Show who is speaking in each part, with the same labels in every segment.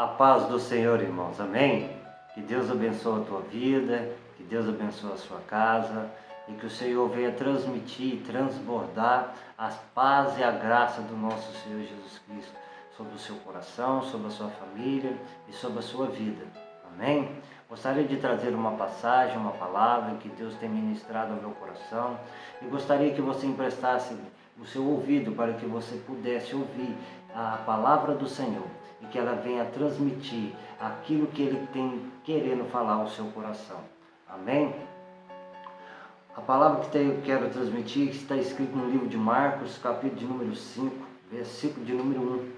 Speaker 1: A paz do Senhor, irmãos, amém? Que Deus abençoe a tua vida, que Deus abençoe a sua casa e que o Senhor venha transmitir e transbordar a paz e a graça do nosso Senhor Jesus Cristo sobre o seu coração, sobre a sua família e sobre a sua vida, amém? Gostaria de trazer uma passagem, uma palavra que Deus tem ministrado ao meu coração e gostaria que você emprestasse o seu ouvido para que você pudesse ouvir a palavra do Senhor e que ela venha transmitir aquilo que Ele tem querendo falar ao seu coração. Amém? A palavra que eu quero transmitir está escrita no livro de Marcos, capítulo de número 5, versículo de número 1.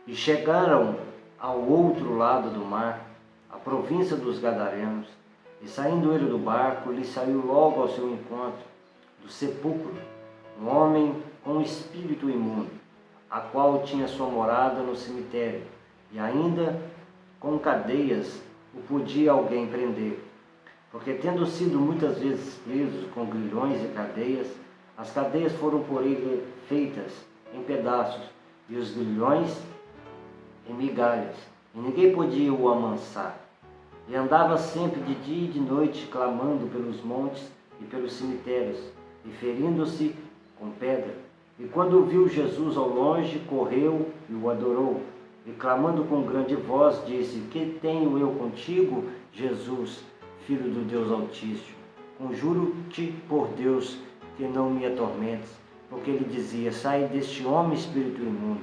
Speaker 1: E chegaram ao outro lado do mar, a província dos Gadarenos, e saindo ele do barco, lhe saiu logo ao seu encontro, do sepulcro, um homem com espírito imundo, a qual tinha sua morada no cemitério, e ainda com cadeias o podia alguém prender, porque tendo sido muitas vezes preso com grilhões e cadeias, as cadeias foram por ele feitas em pedaços, e os grilhões em migalhas, e ninguém podia o amansar. E andava sempre de dia e de noite, clamando pelos montes e pelos cemitérios, e ferindo-se com pedra. E quando viu Jesus ao longe, correu e o adorou, e clamando com grande voz, disse: Que tenho eu contigo, Jesus, Filho do Deus Altíssimo? Conjuro-te por Deus que não me atormentes. Porque ele dizia: Sai deste homem, espírito imundo.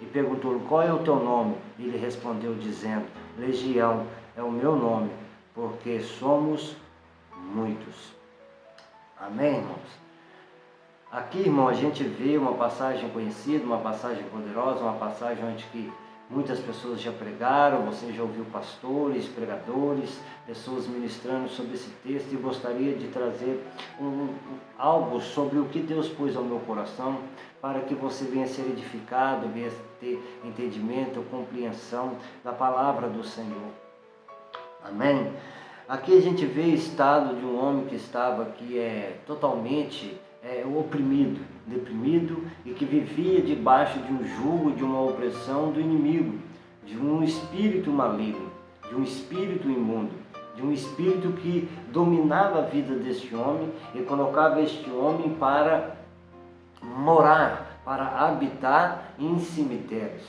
Speaker 1: E perguntou-lhe: Qual é o teu nome? E ele respondeu dizendo: Legião é o meu nome, porque somos muitos. Amém, irmãos? Aqui, irmão, a gente vê uma passagem conhecida, uma passagem poderosa, uma passagem onde que muitas pessoas já pregaram, você já ouviu pastores, pregadores, pessoas ministrando sobre esse texto, e gostaria de trazer algo sobre o que Deus pôs ao meu coração, para que você venha ser edificado, venha ter entendimento, compreensão da palavra do Senhor. Amém? Aqui a gente vê o estado de um homem que estava aqui totalmente oprimido, deprimido, e que vivia debaixo de um jugo, de uma opressão do inimigo, de um espírito maligno, de um espírito imundo, de um espírito que dominava a vida deste homem e colocava este homem para morar, para habitar em cemitérios.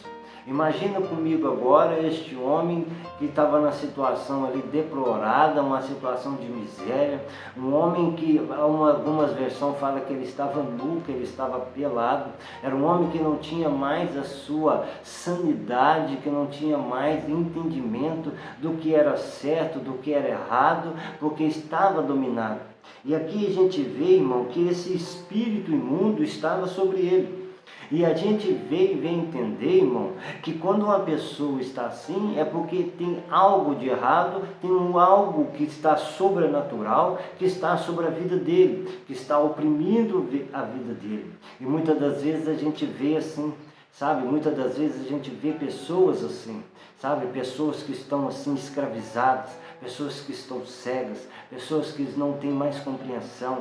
Speaker 1: Imagina comigo agora este homem que estava na situação ali deplorada, uma situação de miséria, um homem que algumas versões falam que ele estava nu, que ele estava pelado, era um homem que não tinha mais a sua sanidade, que não tinha mais entendimento do que era certo, do que era errado, porque estava dominado. E aqui a gente vê, irmão, que esse espírito imundo estava sobre ele. E a gente vem entender, irmão, que quando uma pessoa está assim, é porque tem algo de errado, tem algo que está sobrenatural, que está sobre a vida dele, que está oprimindo a vida dele. E muitas das vezes a gente vê assim, sabe? Muitas das vezes a gente vê pessoas assim, sabe? Pessoas que estão assim escravizadas, pessoas que estão cegas, pessoas que não têm mais compreensão,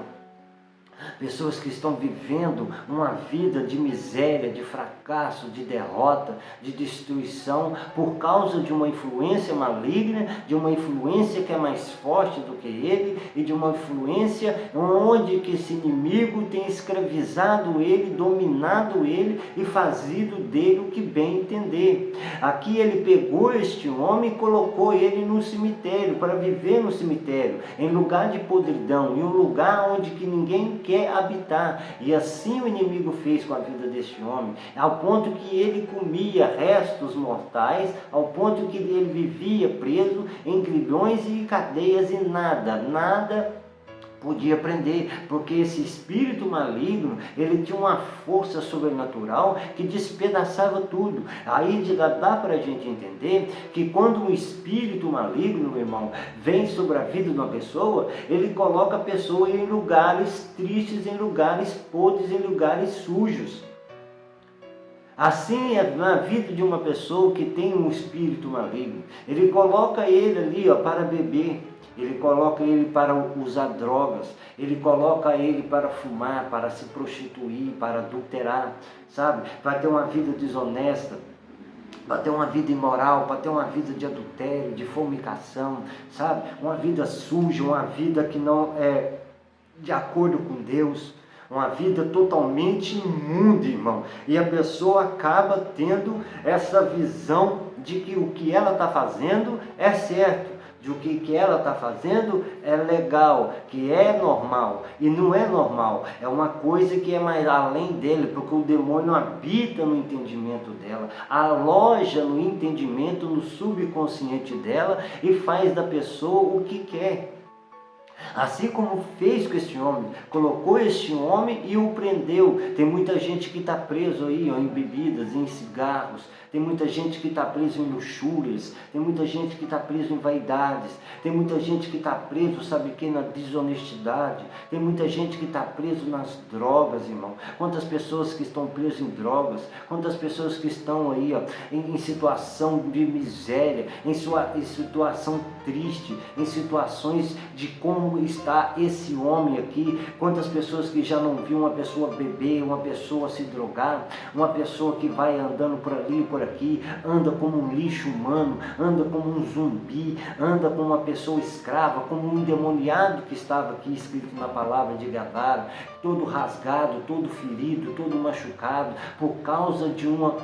Speaker 1: pessoas que estão vivendo uma vida de miséria, de fracasso, de derrota, de destruição, por causa de uma influência maligna, de uma influência que é mais forte do que ele, e de uma influência onde que esse inimigo tem escravizado ele, dominado ele e fazido dele o que bem entender. Aqui ele pegou este homem e colocou ele no cemitério, para viver no cemitério, em lugar de podridão, em um lugar onde que ninguém quer habitar. E assim o inimigo fez com a vida deste homem, ao ponto que ele comia restos mortais, ao ponto que ele vivia preso em grilhões e cadeias, e nada podia prender, porque esse espírito maligno, ele tinha uma força sobrenatural que despedaçava tudo. Aí dá para a gente entender que quando um espírito maligno, meu irmão, vem sobre a vida de uma pessoa, ele coloca a pessoa em lugares tristes, em lugares podres, em lugares sujos. Assim é na vida de uma pessoa que tem um espírito maligno. Ele coloca ele ali para beber, ele coloca ele para usar drogas, ele coloca ele para fumar, para se prostituir, para adulterar, sabe? Para ter uma vida desonesta. para ter uma vida imoral, para ter uma vida de adultério, de fornicação, sabe? Uma vida suja, uma vida que não é de acordo com Deus, uma vida totalmente imunda, irmão. E a pessoa acaba tendo essa visão de que o que ela está fazendo é certo, de o que ela está fazendo é legal, que é normal, e não é normal, é uma coisa que é mais além dele, porque o demônio habita no entendimento dela, aloja no entendimento, no subconsciente dela, e faz da pessoa o que quer. Assim como fez com este homem, colocou este homem e o prendeu. Tem muita gente que está preso aí, ó, em bebidas, em cigarros. Tem muita gente que está preso em luxúrias. Tem muita gente que está preso em vaidades. Tem muita gente que está preso, sabe o que? Na desonestidade. Tem muita gente que está preso nas drogas, irmão. Quantas pessoas que estão presas em drogas. Quantas pessoas que estão aí, ó, em situação de miséria, em situação triste, em situações de como está esse homem aqui. Quantas pessoas que já não viu uma pessoa beber, uma pessoa se drogar, uma pessoa que vai andando por ali e por aqui, anda como um lixo humano, anda como um zumbi, anda como uma pessoa escrava, como um endemoniado que estava aqui escrito na palavra de Gadara, todo rasgado, todo ferido, todo machucado, por causa de um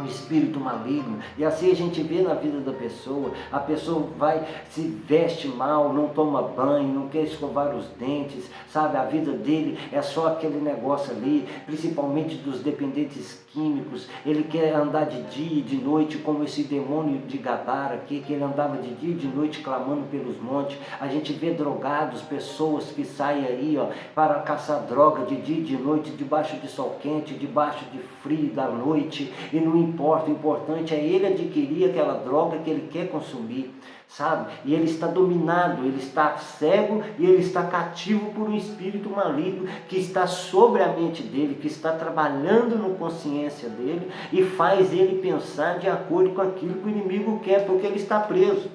Speaker 1: espírito maligno. E assim a gente vê na vida da pessoa. A pessoa vai, se veste mal, não toma banho, não quer escovar os dentes, sabe? A vida dele é só aquele negócio ali, principalmente dos dependentes químicos. Ele quer andar de dia e de noite como esse demônio de Gadara aqui, que ele andava de dia e de noite clamando pelos montes. A gente vê drogados, pessoas que saem aí, ó, para caçar droga de dia e de noite, debaixo de sol quente, debaixo de frio da noite, e não importa, o importante é ele adquirir aquela droga que ele quer consumir, sabe? E ele está dominado, ele está cego e ele está cativo por um espírito maligno que está sobre a mente dele, que está trabalhando na consciência dele e faz ele pensar de acordo com aquilo que o inimigo quer, porque ele está preso.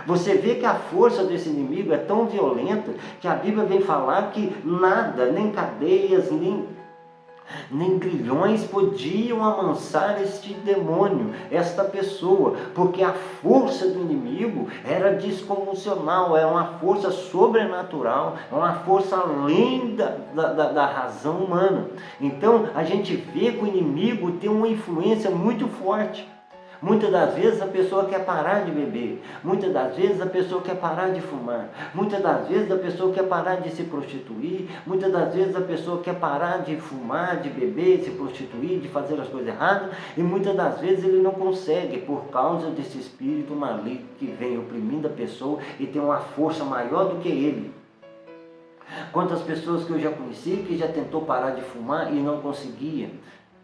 Speaker 1: Você vê que a força desse inimigo é tão violenta que a Bíblia vem falar que nada, nem cadeias, nem grilhões podiam amansar este demônio, esta pessoa, porque a força do inimigo era descomunal, é uma força sobrenatural, é uma força além da razão humana. Então a gente vê que o inimigo tem uma influência muito forte. Muitas das vezes a pessoa quer parar de beber, muitas das vezes a pessoa quer parar de fumar, muitas das vezes a pessoa quer parar de se prostituir, muitas das vezes a pessoa quer parar de fumar, de beber, de se prostituir, de fazer as coisas erradas, e muitas das vezes ele não consegue por causa desse espírito maligno que vem oprimindo a pessoa e tem uma força maior do que ele. Quantas pessoas que eu já conheci que já tentou parar de fumar e não conseguia.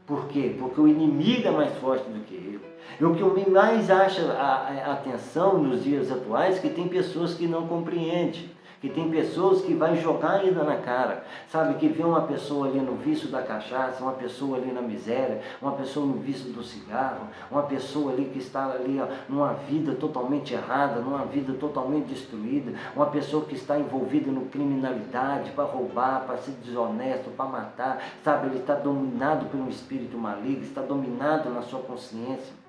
Speaker 1: Por quê? Porque o inimigo é mais forte do que ele. E o que eu mais acho a atenção nos dias atuais, que tem pessoas que não compreendem, que tem pessoas que vai jogar ainda na cara, sabe, que vê uma pessoa ali no vício da cachaça, uma pessoa ali na miséria, uma pessoa no vício do cigarro, uma pessoa ali que está ali, ó, numa vida totalmente errada, numa vida totalmente destruída, uma pessoa que está envolvida no criminalidade, para roubar, para ser desonesto, para matar, sabe, ele está dominado por um espírito maligno, está dominado na sua consciência,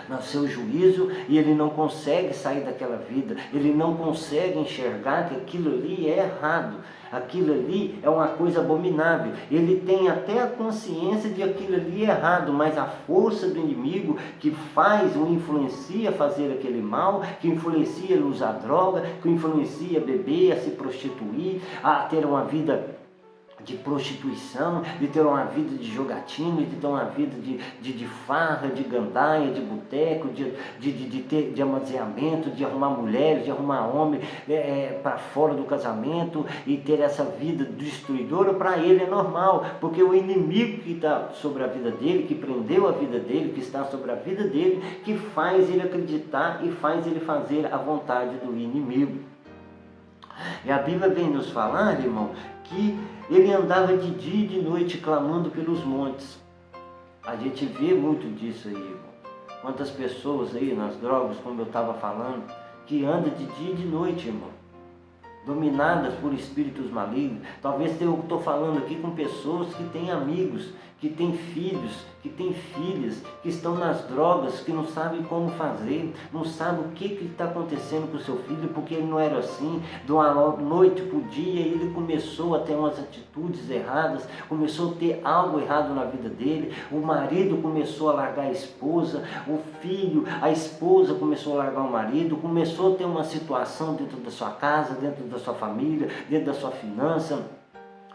Speaker 1: no seu juízo, e ele não consegue sair daquela vida, ele não consegue enxergar que aquilo ali é errado, aquilo ali é uma coisa abominável, ele tem até a consciência de aquilo ali é errado, mas a força do inimigo que faz, o influencia a fazer aquele mal, que influencia ele a usar droga, que influencia a beber, a se prostituir, a ter uma vida de prostituição, de ter uma vida de jogatina, de ter uma vida de farra, de gandaia, de boteco, de amaziamento, de arrumar mulheres, de arrumar homens para fora do casamento e ter essa vida destruidora. Para ele é normal, porque o inimigo que está sobre a vida dele, que prendeu a vida dele, que está sobre a vida dele, que faz ele acreditar e faz ele fazer a vontade do inimigo. E a Bíblia vem nos falar, irmão, que ele andava de dia e de noite clamando pelos montes. A gente vê muito disso aí, irmão. Quantas pessoas aí nas drogas, como eu estava falando, que andam de dia e de noite, irmão. dominadas por espíritos malignos. Talvez eu estou falando aqui com pessoas que têm amigos, que têm filhos, que têm filhas, que estão nas drogas, que não sabem como fazer, não sabem o que está acontecendo com o seu filho, porque ele não era assim. De uma noite para o dia ele começou a ter umas atitudes erradas, começou a ter algo errado na vida dele. O marido começou a largar a esposa, o filho, a esposa começou a largar o marido, começou a ter uma situação dentro da sua casa, dentro da sua família, dentro da sua finança,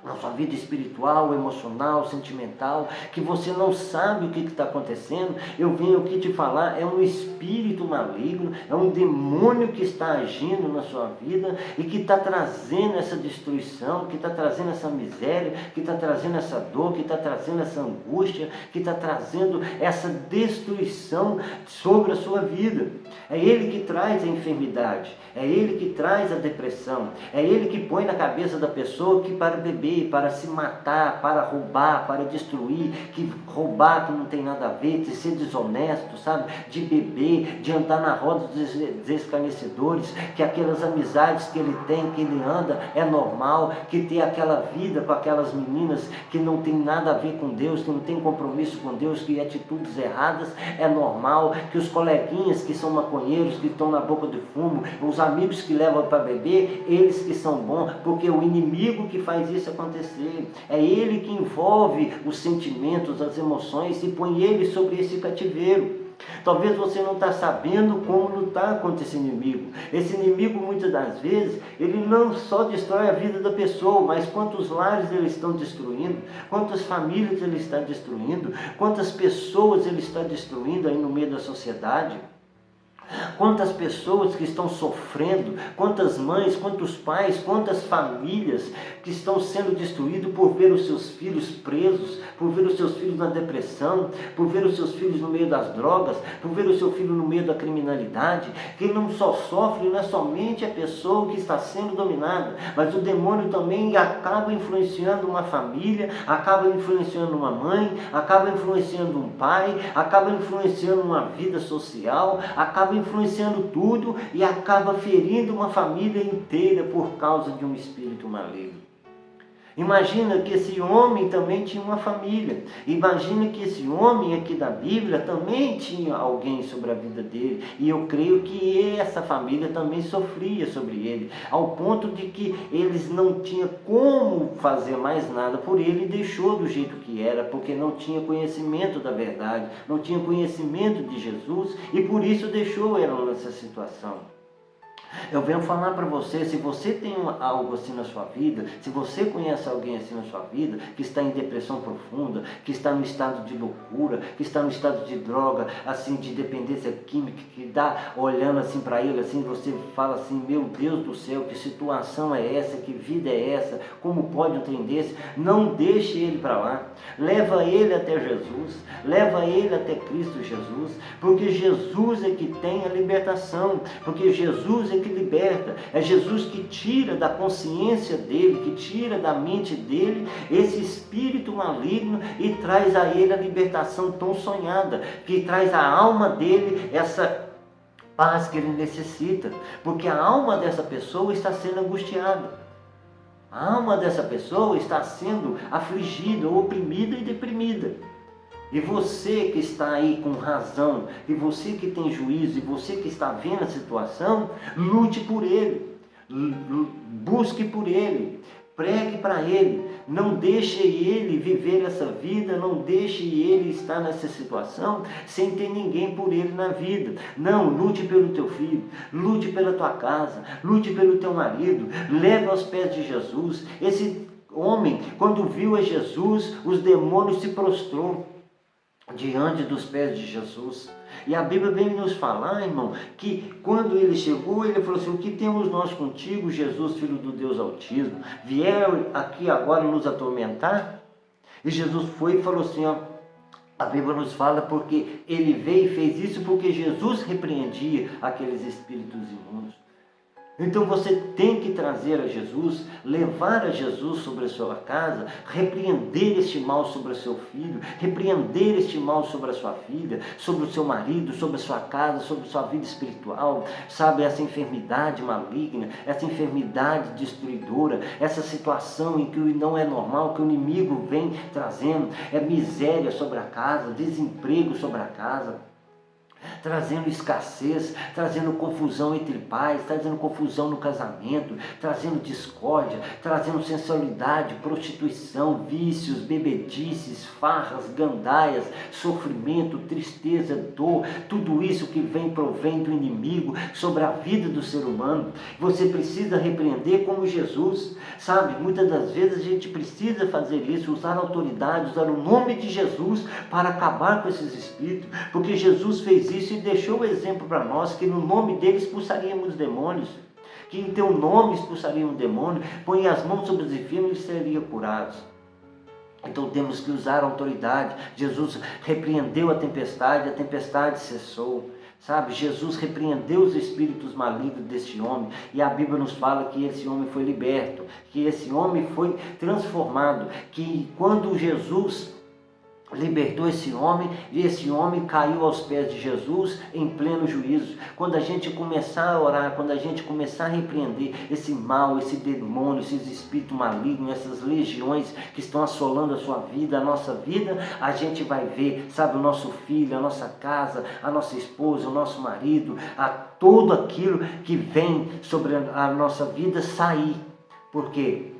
Speaker 1: na sua vida espiritual, emocional, sentimental, que você não sabe o que está acontecendo. Eu venho aqui te falar, é um espírito maligno, é um demônio que está agindo na sua vida e que está trazendo essa destruição, que está trazendo essa miséria, que está trazendo essa dor, que está trazendo essa angústia, que está trazendo essa destruição sobre a sua vida. É ele que traz a enfermidade, é ele que traz a depressão, é ele que põe na cabeça da pessoa que para beber, para se matar, para roubar, para destruir, que roubar que não tem nada a ver, de ser desonesto, sabe? De beber, de andar na roda dos escarnecedores, que aquelas amizades que ele tem, que ele anda, é normal, que ter aquela vida com aquelas meninas que não tem nada a ver com Deus, que não tem compromisso com Deus, que atitudes erradas, é normal, que os coleguinhas que são maconheiros, que estão na boca do fumo, os amigos que levam para beber, eles que são bons, porque o inimigo que faz isso acontecer. É ele que envolve os sentimentos, as emoções e põe ele sobre esse cativeiro. Talvez você não está sabendo como lutar contra esse inimigo. Esse inimigo, muitas das vezes, ele não só destrói a vida da pessoa, mas quantos lares ele está destruindo, quantas famílias ele está destruindo, quantas pessoas ele está destruindo aí no meio da sociedade. Quantas pessoas que estão sofrendo, quantas mães, quantos pais, quantas famílias que estão sendo destruídos por ver os seus filhos presos, por ver os seus filhos na depressão, por ver os seus filhos no meio das drogas, por ver o seu filho no meio da criminalidade, que não só sofre, não é somente a pessoa que está sendo dominada, mas o demônio também acaba influenciando uma família, acaba influenciando uma mãe, acaba influenciando um pai, acaba influenciando uma vida social, acaba influenciando tudo e acaba ferindo uma família inteira por causa de um espírito maligno. Imagina que esse homem também tinha uma família. Imagina que esse homem aqui da Bíblia também tinha alguém sobre a vida dele. E eu creio que essa família também sofria sobre ele, ao ponto de que eles não tinham como fazer mais nada por ele e deixou do jeito que era, porque não tinha conhecimento da verdade, não tinha conhecimento de Jesus e por isso deixou ela nessa situação. Eu venho falar para você, se você tem algo assim na sua vida, se você conhece alguém assim na sua vida, que está em depressão profunda, que está no estado de loucura, que está no estado de droga, assim, de dependência química, que dá olhando assim para ele, assim, você fala assim, meu Deus do céu, que situação é essa, que vida é essa, como pode um trem desse? Não deixe ele para lá, leva ele até Jesus, leva ele até Cristo Jesus, porque Jesus é que tem a libertação, porque Jesus é que liberta, é Jesus que tira da consciência dele, que tira da mente dele esse espírito maligno e traz a ele a libertação tão sonhada, que traz à alma dele essa paz que ele necessita, porque a alma dessa pessoa está sendo angustiada, a alma dessa pessoa está sendo afligida, oprimida e deprimida. E você que está aí com razão, e você que tem juízo, e você que está vendo a situação, lute por ele, busque por ele, pregue para ele, não deixe ele viver essa vida, não deixe ele estar nessa situação sem ter ninguém por ele na vida. Não, lute pelo teu filho, lute pela tua casa, lute pelo teu marido, leve aos pés de Jesus. Esse homem, quando viu a Jesus, os demônios se prostrou diante dos pés de Jesus. E a Bíblia vem nos falar, irmão, que quando ele chegou, ele falou assim, o que temos nós contigo, Jesus, Filho do Deus Altíssimo? Vieram aqui agora nos atormentar? E Jesus foi e falou assim, ó, a Bíblia nos fala porque ele veio e fez isso porque Jesus repreendia aqueles espíritos imundos. Então você tem que trazer a Jesus, levar a Jesus sobre a sua casa, repreender este mal sobre o seu filho, repreender este mal sobre a sua filha, sobre o seu marido, sobre a sua casa, sobre a sua vida espiritual, sabe, essa enfermidade maligna, essa enfermidade destruidora, essa situação em que não é normal, que o inimigo vem trazendo, é miséria sobre a casa, desemprego sobre a casa, trazendo escassez, trazendo confusão entre pais, trazendo confusão no casamento, trazendo discórdia, trazendo sensualidade, prostituição, vícios, bebedices, farras, gandaias, sofrimento, tristeza, dor, tudo isso que provém do inimigo sobre a vida do ser humano. Você precisa repreender como Jesus, sabe? Muitas das vezes a gente precisa fazer isso, usar a autoridade, usar o nome de Jesus para acabar com esses espíritos, porque Jesus fez isso e deixou o exemplo para nós, que no nome dele expulsaríamos demônios, que em teu nome expulsaríamos demônios, põe as mãos sobre os enfermos e seriam curados. Então temos que usar a autoridade. Jesus repreendeu a tempestade cessou. Sabe, Jesus repreendeu os espíritos malignos deste homem, e a Bíblia nos fala que esse homem foi liberto, que esse homem foi transformado, que quando Jesus libertou esse homem, e esse homem caiu aos pés de Jesus em pleno juízo. Quando a gente começar a orar, quando a gente começar a repreender esse mal, esse demônio, esses espíritos malignos, essas legiões que estão assolando a sua vida, a nossa vida, a gente vai ver, sabe, o nosso filho, a nossa casa, a nossa esposa, o nosso marido, a tudo aquilo que vem sobre a nossa vida sair. Por quê?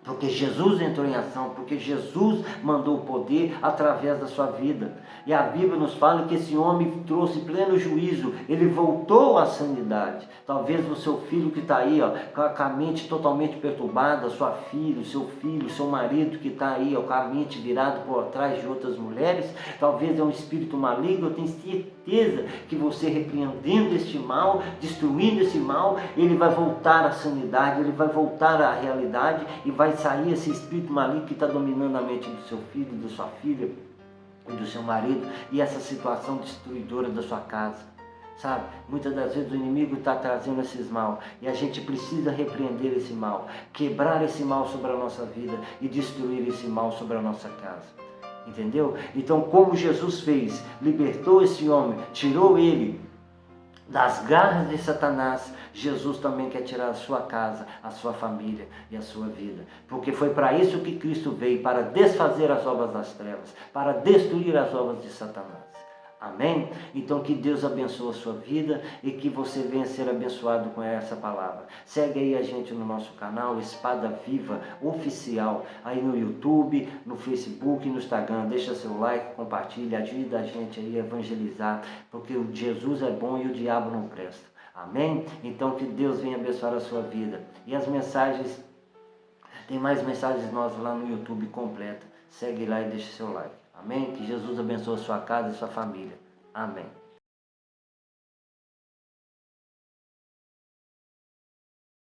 Speaker 1: Porque Jesus entrou em ação, porque Jesus mandou o poder através da sua vida. E a Bíblia nos fala que esse homem trouxe pleno juízo, ele voltou à sanidade. Talvez o seu filho que está aí, ó, com a mente totalmente perturbada, sua filha, seu marido que está aí, ó, com a mente virada por trás de outras mulheres, talvez é um espírito maligno. Eu tenho certeza que você repreendendo este mal, destruindo esse mal, ele vai voltar à sanidade, ele vai voltar à realidade e vai sair esse espírito maligno que está dominando a mente do seu filho, da sua filha e do seu marido, e essa situação destruidora da sua casa, sabe? Muitas das vezes o inimigo está trazendo esses mal, e a gente precisa repreender esse mal, quebrar esse mal sobre a nossa vida e destruir esse mal sobre a nossa casa. Entendeu? Então, como Jesus fez, libertou esse homem, tirou ele das garras de Satanás, Jesus também quer tirar a sua casa, a sua família e a sua vida. Porque foi para isso que Cristo veio, para desfazer as obras das trevas, para destruir as obras de Satanás. Amém? Então que Deus abençoe a sua vida e que você venha ser abençoado com essa palavra. Segue aí a gente no nosso canal Espada Viva Oficial, aí no YouTube, no Facebook, no Instagram. Deixa seu like, compartilha, ajuda a gente aí a evangelizar, porque o Jesus é bom e o diabo não presta. Amém? Então que Deus venha abençoar a sua vida. E as mensagens, tem mais mensagens nossas lá no YouTube completa. Segue lá e deixa seu like. Amém? Que Jesus abençoe a sua casa e sua família. Amém.